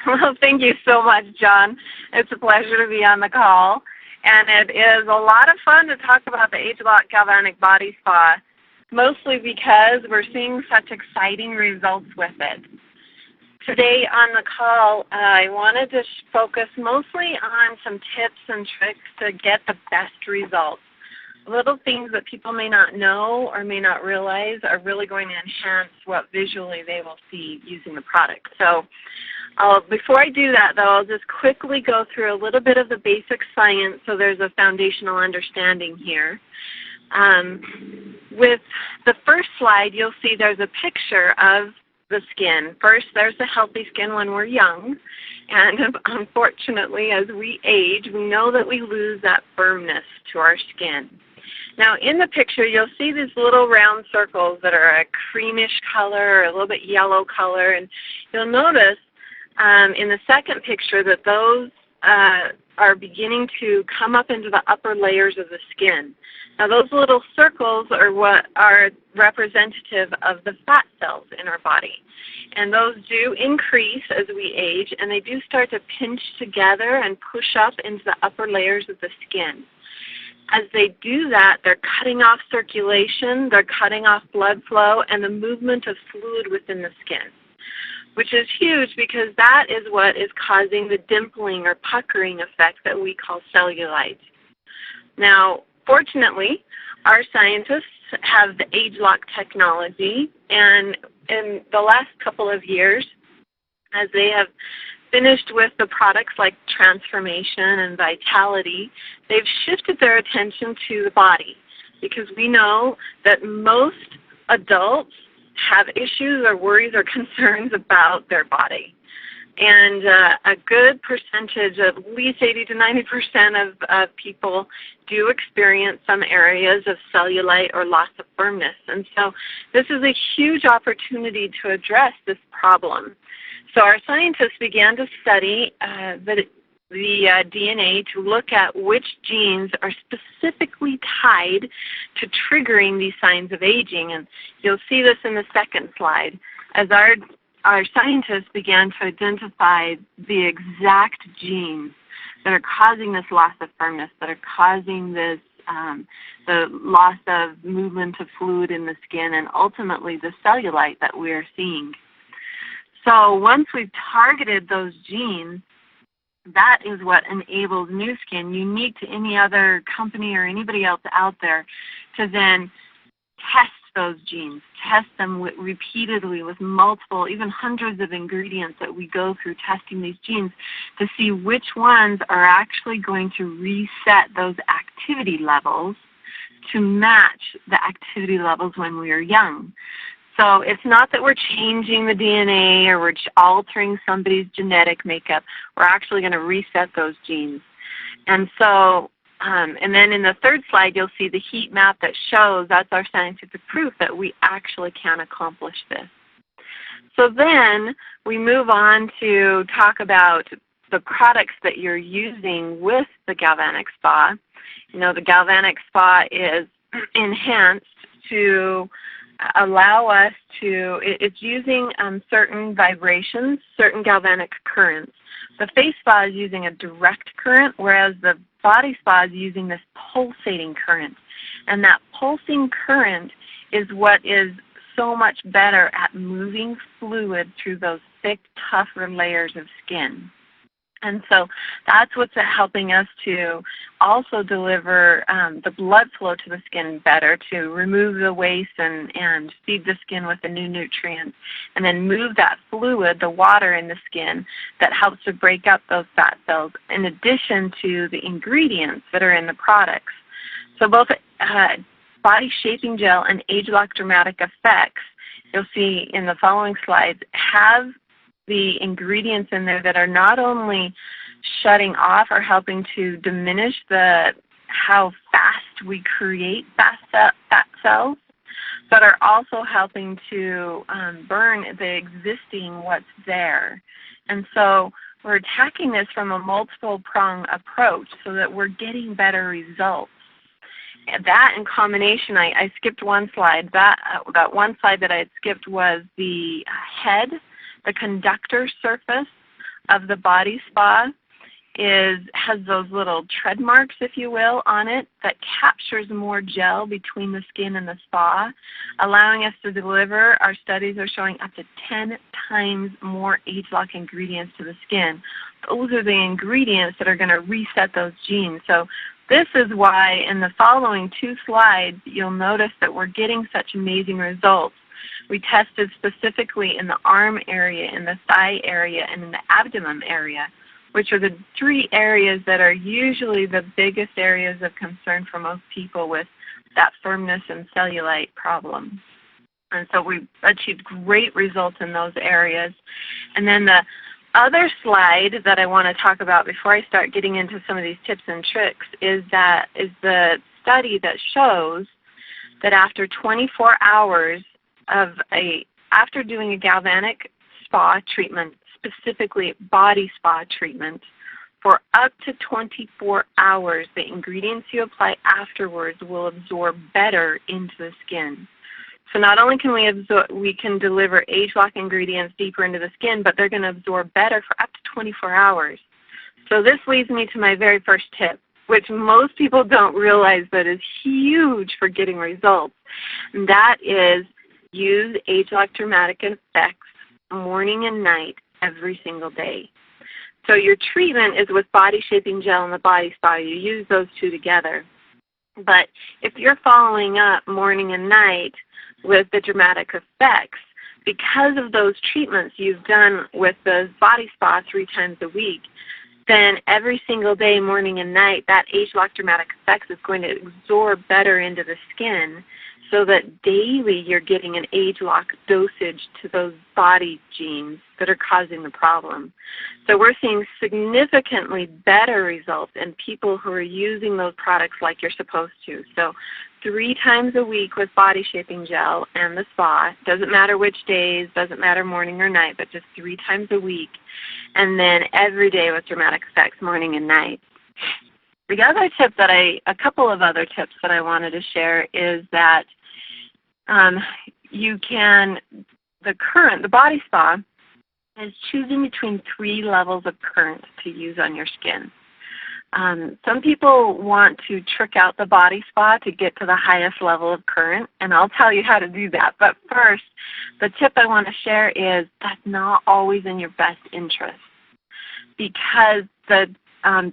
Well, thank you so much, John. It's a pleasure to be on the call. And it is a lot of fun to talk about the ageLOC Galvanic Body Spa, mostly because we're seeing such exciting results with it. Today on the call, I wanted to focus mostly on some tips and tricks to get the best results. Little things that people may not know or may not realize are really going to enhance what visually they will see using the product. So before I do that, though, I'll just quickly go through a little bit of the basic science so there's a foundational understanding here. With the first slide, you'll see there's a picture of the skin. First, there's the healthy skin when we're young, and unfortunately, as we age, we know that we lose that firmness to our skin. Now, in the picture, you'll see these little round circles that are a creamish color or a little bit yellow color, and you'll notice in the second picture that those are beginning to come up into the upper layers of the skin. Now, those little circles are what are representative of the fat cells in our body. And those do increase as we age, and they do start to pinch together and push up into the upper layers of the skin. As they do that, they're cutting off circulation, they're cutting off blood flow, and the movement of fluid within the skin, which is huge because that is what is causing the dimpling or puckering effect that we call cellulite. Now, fortunately, our scientists have the ageLOC technology, and in the last couple of years, as they have finished with the products like Transformation and Vitality, they've shifted their attention to the body because we know that most adults have issues or worries or concerns about their body. And a good percentage, at least 80 to 90% of people do experience some areas of cellulite or loss of firmness. And so this is a huge opportunity to address this problem. So our scientists began to study the DNA to look at which genes are specifically tied to triggering these signs of aging. And you'll see this in the second slide. As our scientists began to identify the exact genes that are causing this loss of firmness, that are causing this the loss of movement of fluid in the skin, and ultimately the cellulite that we are seeing. So once we've targeted those genes, that is what enables Nu Skin, unique to any other company or anybody else out there, to then test those genes, test them repeatedly with multiple, even hundreds of ingredients that we go through testing these genes to see which ones are actually going to reset those activity levels to match the activity levels when we are young. So it's not that we're changing the DNA or we're altering somebody's genetic makeup. We're actually going to reset those genes. And so, and then in the third slide, you'll see the heat map that shows that's our scientific proof that we actually can accomplish this. So then we move on to talk about the products that you're using with the Galvanic Spa. You know, the Galvanic Spa is enhanced to allow us to, it's using certain vibrations, certain galvanic currents. The face spa is using a direct current, whereas the body spa is using this pulsating current. And that pulsing current is what is so much better at moving fluid through those thick, tougher layers of skin. And so that's what's helping us to also deliver the blood flow to the skin better, to remove the waste and feed the skin with the new nutrients, and then move that fluid, the water in the skin, that helps to break up those fat cells, in addition to the ingredients that are in the products. So both Body Shaping Gel and ageLOC Dramatic Effects, you'll see in the following slides, have the ingredients in there that are not only shutting off or helping to diminish how fast we create fat cells, but are also helping to burn the existing what's there. And so we're attacking this from a multiple prong approach so that we're getting better results. That in combination, I skipped one slide. That one slide that I had skipped was the head, the conductor surface of the Body Spa has those little tread marks, if you will, on it that captures more gel between the skin and the spa, allowing us to deliver, our studies are showing, up to 10 times more age-lock ingredients to the skin. Those are the ingredients that are going to reset those genes. So this is why in the following 2 slides you'll notice that we're getting such amazing results. We tested specifically in the arm area, in the thigh area, and in the abdomen area, which are the 3 areas that are usually the biggest areas of concern for most people with that firmness and cellulite problem. And so we achieved great results in those areas. And then the other slide that I want to talk about before I start getting into some of these tips and tricks is the study that shows that after 24 hours after doing a galvanic spa treatment, specifically body spa treatment, for up to 24 hours, the ingredients you apply afterwards will absorb better into the skin. So not only can we can deliver age-lock ingredients deeper into the skin, but they're going to absorb better for up to 24 hours. So this leads me to my very first tip, which most people don't realize but is huge for getting results. And that is use age-lock dramatic effects morning and night every single day. So your treatment is with body shaping gel and the Body Spa. You use those 2 together. But if you're following up morning and night with the dramatic effects, because of those treatments you've done with the Body Spa 3 times a week, then every single day, morning and night, that age-lock dramatic effects is going to absorb better into the skin, so that daily you're getting an age-lock dosage to those body genes that are causing the problem. So we're seeing significantly better results in people who are using those products like you're supposed to. So 3 times a week with body shaping gel and the spa. Doesn't matter which days, doesn't matter morning or night, but just 3 times a week. And then every day with dramatic effects morning and night. The other tip a couple of other tips that I wanted to share is that the Body Spa is choosing between 3 levels of current to use on your skin. Some people want to trick out the Body Spa to get to the highest level of current, and I'll tell you how to do that. But first, the tip I want to share is that's not always in your best interest, because the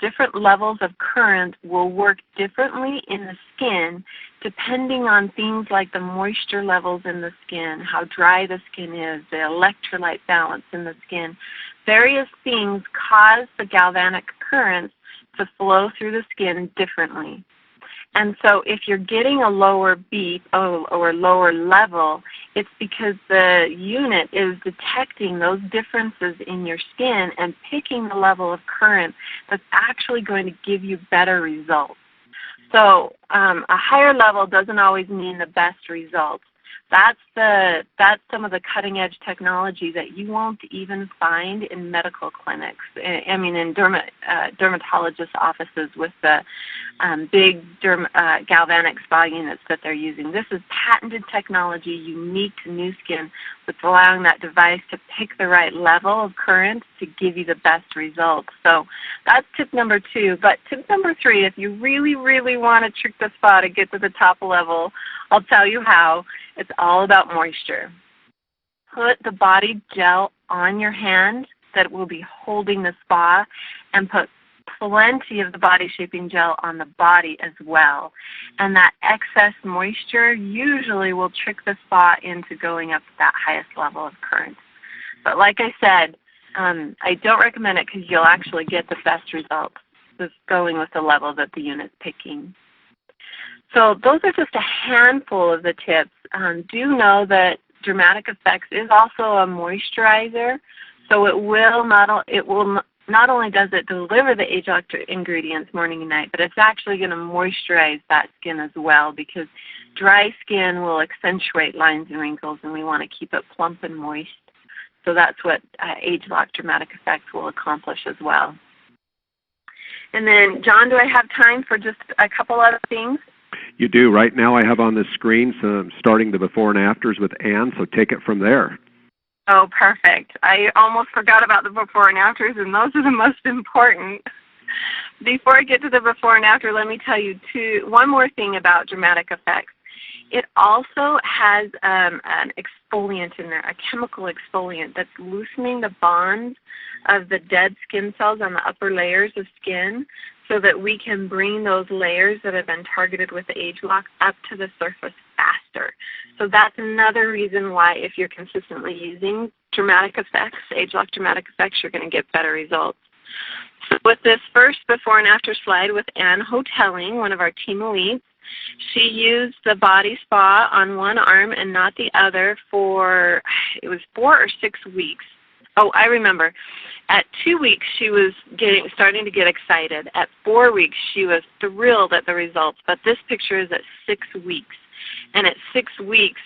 different levels of current will work differently in the skin depending on things like the moisture levels in the skin, how dry the skin is, the electrolyte balance in the skin. Various things cause the galvanic currents to flow through the skin differently. And so if you're getting a lower beep or lower level, it's because the unit is detecting those differences in your skin and picking the level of current that's actually going to give you better results. So a higher level doesn't always mean the best results. That's some of the cutting edge technology that you won't even find in medical clinics. I mean, in dermatologist offices with the big galvanic spa units that they're using. This is patented technology unique to Nu Skin that's allowing that device to pick the right level of current to give you the best results. So that's tip number 2. But tip number 3, if you really, really want to trick the spa to get to the top level, I'll tell you how. It's all about moisture. Put the body gel on your hand that will be holding the spa, and put plenty of the body shaping gel on the body as well. And that excess moisture usually will trick the spa into going up to that highest level of current. But like I said, I don't recommend it because you'll actually get the best results just going with the level that the unit's picking. So those are just a handful of the tips. Do know that Dramatic Effects is also a moisturizer, so it will not only does it deliver the age-lock ingredients morning and night, but it's actually going to moisturize that skin as well, because dry skin will accentuate lines and wrinkles, and we want to keep it plump and moist. So that's what age-lock Dramatic Effects will accomplish as well. And then, John, do I have time for just a couple other things? You do. Right now I have on the screen some starting the before and afters with Ann, so take it from there. Oh, perfect. I almost forgot about the before and afters, and those are the most important. Before I get to the before and after, let me tell you one more thing about Dramatic Effects. It also has an exfoliant in there, a chemical exfoliant that's loosening the bonds of the dead skin cells on the upper layers of skin so that we can bring those layers that have been targeted with the ageLOC up to the surface faster. So that's another reason why if you're consistently using Dramatic Effects, ageLOC Dramatic Effects, you're going to get better results. So with this first before and after slide with Ann Hotelling, one of our team elites, she used the Body Spa on one arm and not the other for, it was 4 or 6 weeks. Oh, I remember. At 2 weeks, she was starting to get excited. At 4 weeks, she was thrilled at the results. But this picture is at 6 weeks. And at 6 weeks,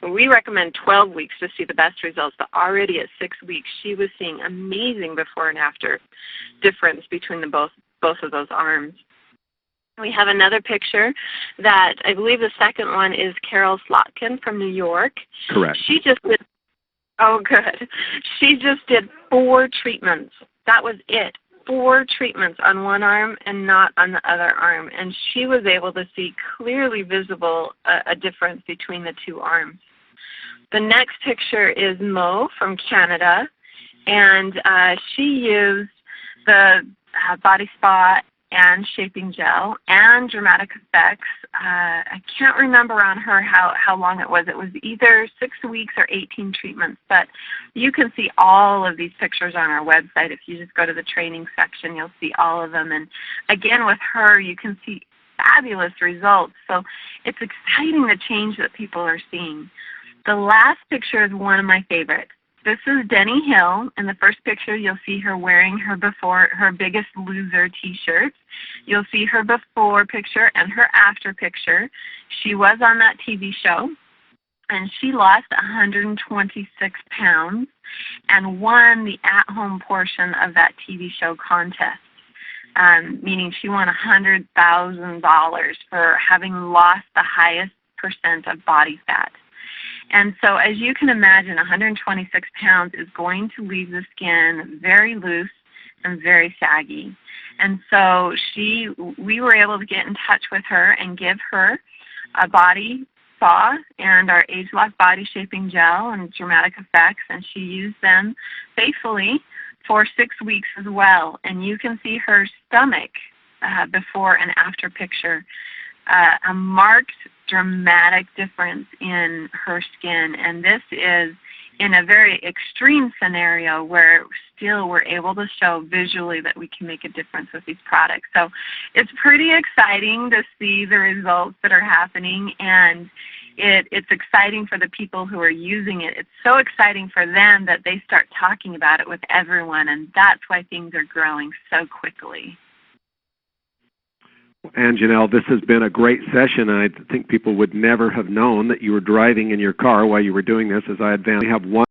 we recommend 12 weeks to see the best results. But already at 6 weeks, she was seeing amazing before and after difference between both of those arms. We have another picture that I believe the second one is Carol Slotkin from New York. Correct. She just did, oh good. She just did 4 treatments. That was it. 4 treatments on one arm and not on the other arm. And she was able to see clearly visible a difference between the 2 arms. The next picture is Mo from Canada. And she used the Body Spa and Shaping Gel and Dramatic Effects. I can't remember on her how long it was. It was either 6 weeks or 18 treatments, but you can see all of these pictures on our website. If you just go to the training section, you'll see all of them. And again, with her, you can see fabulous results. So it's exciting the change that people are seeing. The last picture is one of my favorites. This is Denny Hill. In the first picture, you'll see her wearing her Biggest Loser t-shirt. You'll see her before picture and her after picture. She was on that TV show, and she lost 126 pounds and won the at-home portion of that TV show contest, meaning she won $100,000 for having lost the highest % of body fat. And so as you can imagine, 126 pounds is going to leave the skin very loose and very saggy. And so we were able to get in touch with her and give her a Body Spa and our ageLOC Body Shaping Gel and Dramatic Effects, and she used them faithfully for 6 weeks as well. And you can see her stomach before and after picture, a marked dramatic difference in her skin, and this is in a very extreme scenario where still we're able to show visually that we can make a difference with these products. So it's pretty exciting to see the results that are happening, and it's exciting for the people who are using it. It's so exciting for them that they start talking about it with everyone, and that's why things are growing so quickly. And Janelle, this has been a great session, and I think people would never have known that you were driving in your car while you were doing this. As I advance, we have one